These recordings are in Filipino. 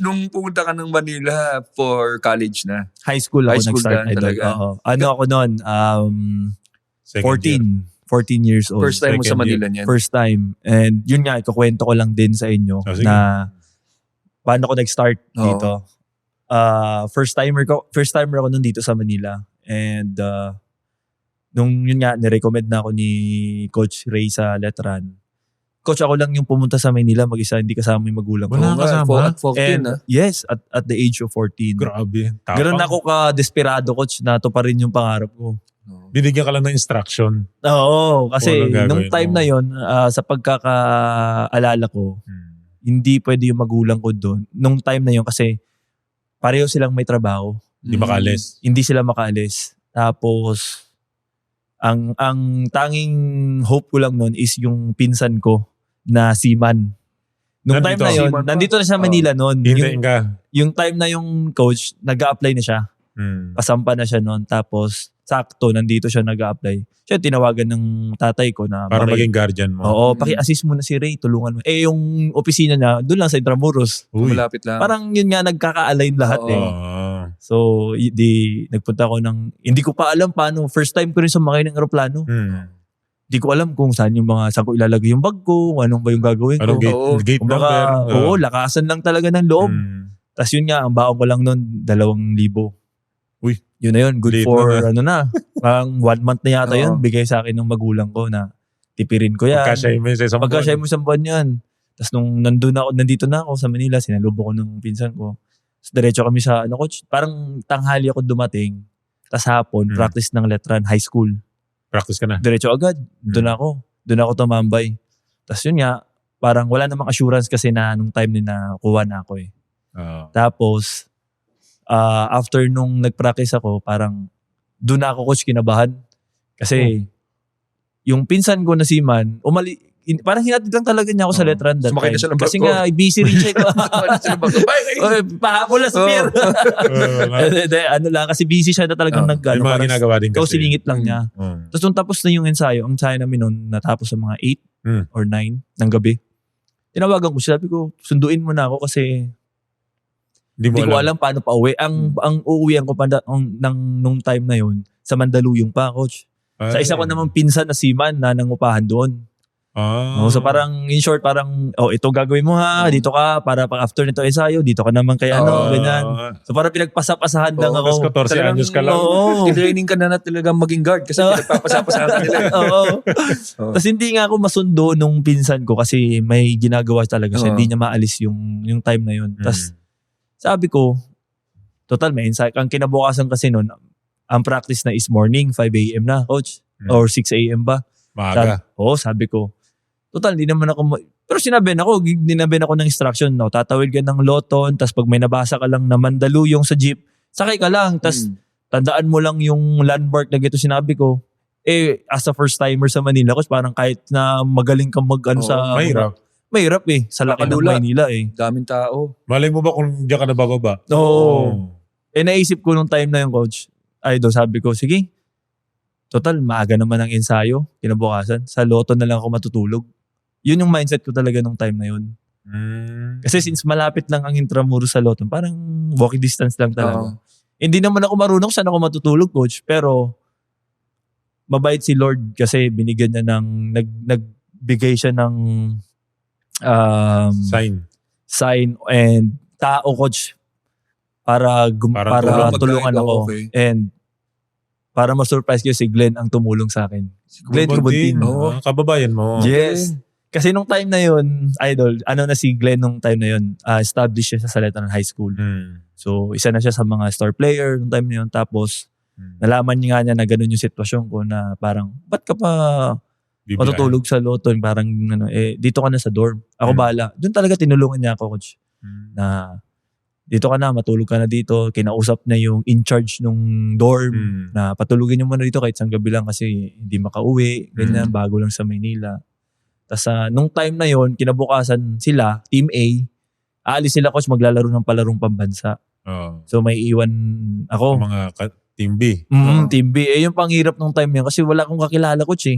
nung pumunta ka ng Manila for college na? High school ako nag-start, na idol. talaga? Oo. Ano ako noon? 14 years old. First time mo sa Manila niyan? First time. And yun nga, ikukwento ko lang din sa inyo na paano ko nag-start dito. First timer ako nun dito sa Manila. And nung yun nga, nirecommend na ako ni Coach Ray sa Letran. Coach, ako lang yung pumunta sa Manila mag-isa, hindi kasama yung magulang ko. Wala kasama? At 14 And, yes, at the age of 14. Grabe. Ganun ako ka-desperado, Coach, na to pa rin yung pangarap ko. Binigyan ka lang ng instruction. Oo, kasi nung time na yon sa pagkakaalala ko, hindi pwede yung magulang ko doon. Nung time na yon kasi pareho silang may trabaho. Hindi makaalis. Hindi sila makaalis. Tapos, ang tanging hope ko lang noon is yung pinsan ko na seaman. Nung time na yon, nandito na sa Manila noon. Yung time na yung coach, nag-a-apply na siya. Pasampa na siya noon. Tapos, sakto, nandito siya nag-a-apply. Siya tinawagan ng tatay ko na para maging guardian mo. Oo, paki-assist mo na si Ray, tulungan mo. Yung opisina niya, doon lang sa Intramuros. Malapit lang. Parang yun nga, nagkaka-align lahat So, nagpunta ko hindi ko pa alam paano. First time ko rin sumakay ng aeroplano. Hindi ko alam kung saan ko ilalagay yung bag ko, kung anong ba yung gagawin ko. Gate number. Oo, lakasan lang talaga ng loob. Tapos yun nga, ang baon ko lang nun, 2,000. Uy. Yun na yun, good for parang 1 month na yata yun, bigay sa akin ng magulang ko na tipirin ko yan. Pagkasya mo isang buwan yan. Tapos nung nandito na ako sa Manila, sinalubo ko ng pinsan ko. Tapos diretso kami sa, coach, parang tanghali ako dumating. Tapos hapon, practice ng Letran, high school. Practice ka na? Diretso agad. Doon ako tumambay. Tapos yun nga, parang wala namang assurance kasi na nung time na kuha na ako eh. Tapos, after nung nag-practice ako, parang doon na ako, coach, kinabahan. Kasi yung pinsan ko na seaman, parang hinatid lang talaga niya ako sa Letran that time. Kasi nga, busy rin siya. Pahabol na sa pier. Kasi busy siya na talagang yung mga ginagawa din kasi. Siningit lang niya. Tapos nung tapos na yung ensayo, ang ensayo namin noon, natapos sa mga 8 or 9 ng gabi. Tinawagan ko siya, sabi ko, sunduin mo na ako kasi hindi ko alam paano pa uwi. Ang uuwian ko nung time na yun, sa Mandaluyong pa, coach. Sa isa ko namang pinsan na seaman na nangupahan doon. So parang, in short, parang, ito gagawin mo ha, dito ka, para pag after nito ensayo, dito ka naman kay ganyan. So parang pinagpasapasahan lang ako. Tapos 14 anyos ka lang. Training ka na talagang maging guard kasi pinagpapasapasahan ka nila. Tapos hindi nga ako masundo nung pinsan ko kasi may ginagawa talaga siya, hindi niya maalis yung time na yun. Tapos sabi ko, total may insight. Ang kinabukasan kasi nun, ang practice na is morning, 5 a.m. na, coach. Or 6 a.m. ba? Maaga. Sabi ko, total, hindi naman ako, pero sinabihan ako ng instruction, tatawid ka ng Loton, tas pag may nabasa ka lang na Mandaluyong sa jeep, sakay ka lang, tas tandaan mo lang yung landmark na gito sinabi ko. As a first timer sa Manila, kasi parang kahit na magaling kang sa... Mahirap sa laki ng Manila Daming tao. Malay mo ba kung diyan ka nabababa? Oo. Naisip ko nung time na yung coach, sabi ko, sige, total, maaga naman ang ensayo, kinabukasan. Sa Loto na lang ako matutulog. Yun yung mindset ko talaga nung time na yun. Kasi since malapit lang ang Intramuros sa Loto, parang walking distance lang talaga. Hindi naman ako marunong saan ako matutulog, coach. Pero, mabait si Lord kasi binigyan niya nagbigay siya ng sign and tao, coach, para tulungan ako. And para ma-surprise ko si Glenn ang tumulong sa akin. Glenn Kubuntin. Kababayan mo. Yes. Kasi nung time na yun, idol, na si Glenn nung time na yun, established siya sa Letran High School. So, isa na siya sa mga star player nung time na yun. Tapos, nalaman niya na ganun yung sitwasyon ko na parang, ba't ka pa matutulog sa Loton? Parang, dito ka na sa dorm. Ako bahala. Doon talaga tinulungan niya ako, coach. Na, dito ka na, matulog ka na dito. Kinausap na yung in-charge nung dorm na patulugin niyo muna dito kahit isang gabi lang kasi hindi makauwi. Ganyan, bago lang sa Maynila. Tapos nung time na yon, kinabukasan sila, Team A, aalis sila, coach, maglalaro ng palarong pambansa. So may iwan ako. Mga Team B. Team B. Yung panghirap nung time yun kasi wala akong kakilala, coach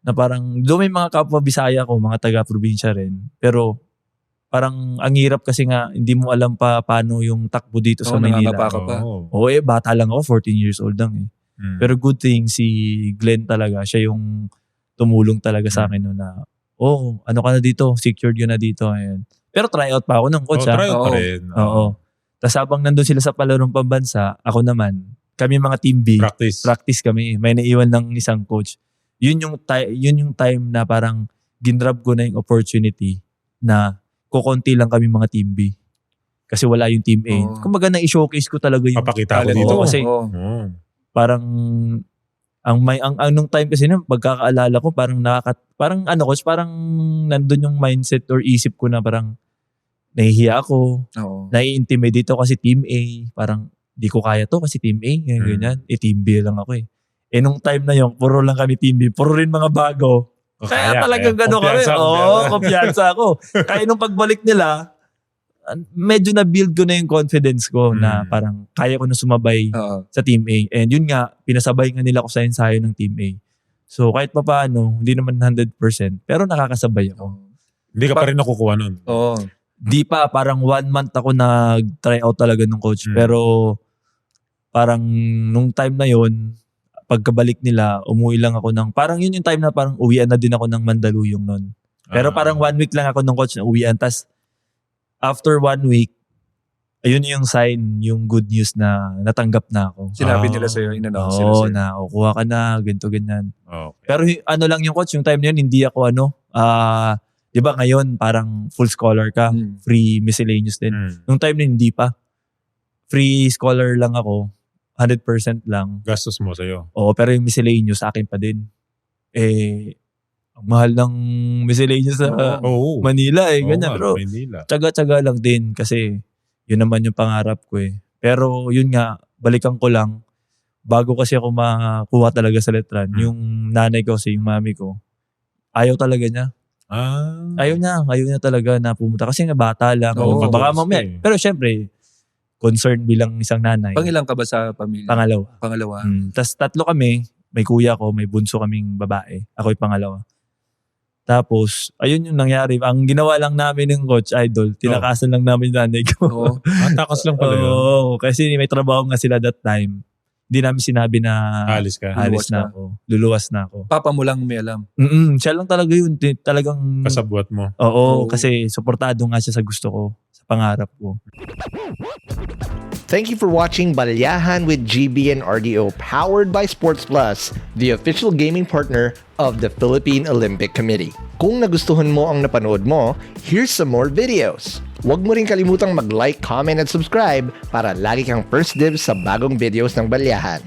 Na parang, doon may mga kapwa Bisaya ko, mga taga-probinsya rin. Pero parang ang hirap kasi nga hindi mo alam pa paano yung takbo dito sa Manila. nangangapa ka pa. Oo, bata lang ako, 14 years old lang eh. Pero good thing si Glenn talaga, siya yung tumulong talaga sa akin no na, ano ka na dito, secured yun na dito. Ayan. Pero tryout pa ako ng coach. Tryout pa Oo. rin. Oo. Tapos habang nandun sila sa palarong pambansa, ako naman, kami mga team B, practice kami. May naiwan ng isang coach. Yun yung time na parang ginrab ko na yung opportunity na kukonti lang kami mga team B. Kasi wala yung team A. Oo. Kumbaga na i-showcase ko talaga yung Papakita ko Talent dito. mo. kasi Oo. parang ang nung time kasi nung pagkakaalala ko parang coach, parang nandun yung mindset or isip ko na parang nahihiya ako, Oo. nai-intimidate ako kasi team A, parang di ko kaya to kasi team A, ganyan. Team B lang ako eh. Nung time na yun, puro lang kami team B, puro rin mga bago. Kaya talagang gano'n kami. Kumpiyansa ako. Kaya nung pagbalik nila, medyo na-build ko na yung confidence ko na parang kaya ko na sumabay Oo. sa Team A. And yun nga, pinasabay nga nila ako sa ensayo ng Team A. So kahit pa paano, hindi naman 100%, pero nakakasabay ako. Hindi ka pa rin nakukuha nun. Oo. Di pa, parang 1 month ako nag-try out talaga ng coach. Pero parang nung time na yun, pagkabalik nila, umuwi lang ako ng, parang yun yung time na parang uwian na din ako ng Mandaluyong nun. Pero parang 1 week lang ako ng coach na uwian. Tas after 1 week, ayun yung sign, yung good news na natanggap na ako. Sinabi nila sa'yo, in-announce sila Oo, sa'yo. na kuha ka na, ganito, ganyan. Okay. Pero ano lang yung coach, yung time na yun, hindi ako di ba ngayon, parang full scholar ka, free miscellaneous din. Nung time na yun, hindi pa. Free scholar lang ako, 100% lang. Gastos mo sa'yo. Oo, pero yung miscellaneous sa akin pa din. Ang mahal ng miscellaneous sa Oo. Manila ganyan. Oo, Pero Manila. tsaga-tsaga lang din kasi yun naman yung pangarap ko eh. Pero yun nga, balikan ko lang, bago kasi ako makuha talaga sa letran, yung nanay ko kasi yung mami ko, ayaw talaga niya. Ayaw niya talaga na pumunta kasi nga bata lang. Oo, Baka boss mamaya. eh. Pero syempre, concern bilang isang nanay. Pangilang ka ba sa pamilya? Pangalawa. Tapos 3 kami, may kuya ko, may bunso kaming babae. Ako yung pangalawa. Tapos, ayun yung nangyari. Ang ginawa lang namin ng coach idol, tinakasan lang namin yung nanay ko. Oo. Takas lang pala yun. Oo, kasi may trabaho nga sila that time. Hindi namin sinabi na Alis ka. alis na ako. Luluwas na ako. Papa mo lang may alam. Siya lang talaga yun. Talagang, Kasabwat mo. oo, Oo. kasi suportado nga siya sa gusto ko, sa pangarap ko. Thank you for watching Balyahan with GB and RDO, powered by Sports Plus, the official gaming partner of the Philippine Olympic Committee. Kung nagustuhan mo ang napanood mo, here's some more videos. Huwag mo rin kalimutang mag-like, comment at subscribe para lagi kang first dibs sa bagong videos ng Balyahan.